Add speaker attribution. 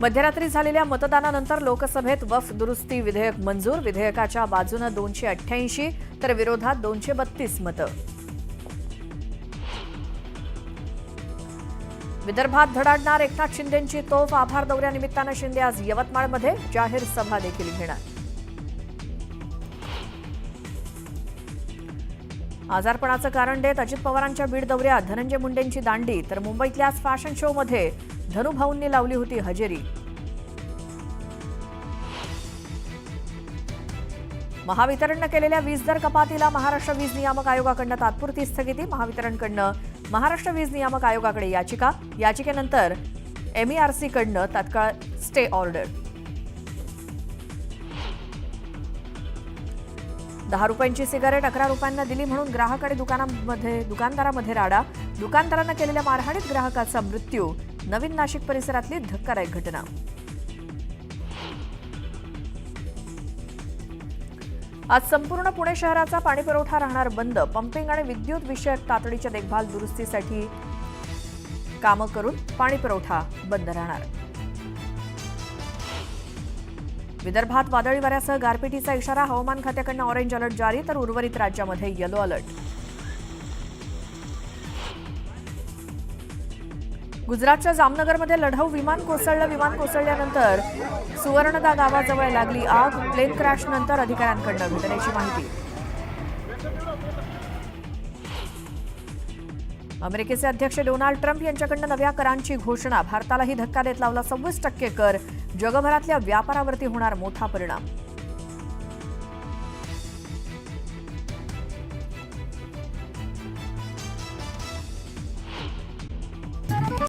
Speaker 1: मध्यरात्री झालेल्या मतदानानंतर लोकसभेत वक्फ दुरुस्ती विधेयक मंजूर. विधेयकाच्या बाजूने 288 तर विरोधात 232 मतं. विदर्भात धडाडणार एकनाथ शिंदेंची तोफ. आभार दौऱ्यानिमित्तानं शिंदे आज यवतमाळमध्ये जाहीर सभा देखील घेणार. आजारपणाचं कारण देत अजित पवारांच्या बीड दौऱ्यात धनंजय मुंडेंची दांडी. तर मुंबईतल्या फॅशन शोमध्ये धनुभाऊंनी लावली होती हजेरी. महावितरणनं केलेल्या वीज दर कपातीला महाराष्ट्र वीज नियामक आयोगाकडनं तात्पुरती स्थगिती. महावितरणकडनं महाराष्ट्र वीज नियामक आयोगाकडे याचिका. याचिकेनंतर MERCकडनं तात्काळ स्टे ऑर्डर. 10 रुपयांची सिगारेट 11 रुपयांना दिली म्हणून ग्राहक आणि दुकानदारामध्ये राडा. दुकानदारांना केलेल्या मारहाणीत ग्राहकाचा मृत्यू. नवीन नाशिक परिसरातली धक्कादायक घटना. आज संपूर्ण पुणे शहराचा पाणीपुरवठा राहणार बंद. पंपिंग आणि विद्युत विषयक तातडीच्या देखभाल दुरुस्तीसाठी कामं करून पाणीपुरवठा बंद राहणार. विदर्भात वादळी वाऱ्यासह गारपिटीचा इशारा. हवामान खात्याकडून ऑरेंज अलर्ट जारी. तर उर्वरित राज्यामध्ये येलो अलर्ट. गुजरातच्या जामनगरमध्ये लढाऊ विमान कोसळलं. विमान कोसळल्यानंतर सुवर्णदा गावाजवळ लागली आग. प्लेन क्रॅश नंतर अधिकाऱ्यांकडून घटनेची माहिती. अमेरिकेचे अध्यक्ष डोनाल्ड ट्रम्प यांच्याकडून नव्या करांची घोषणा. भारतालाही धक्का देत लावला 26% कर. जगभरातल्या व्यापारावरती होणार मोठा परिणाम.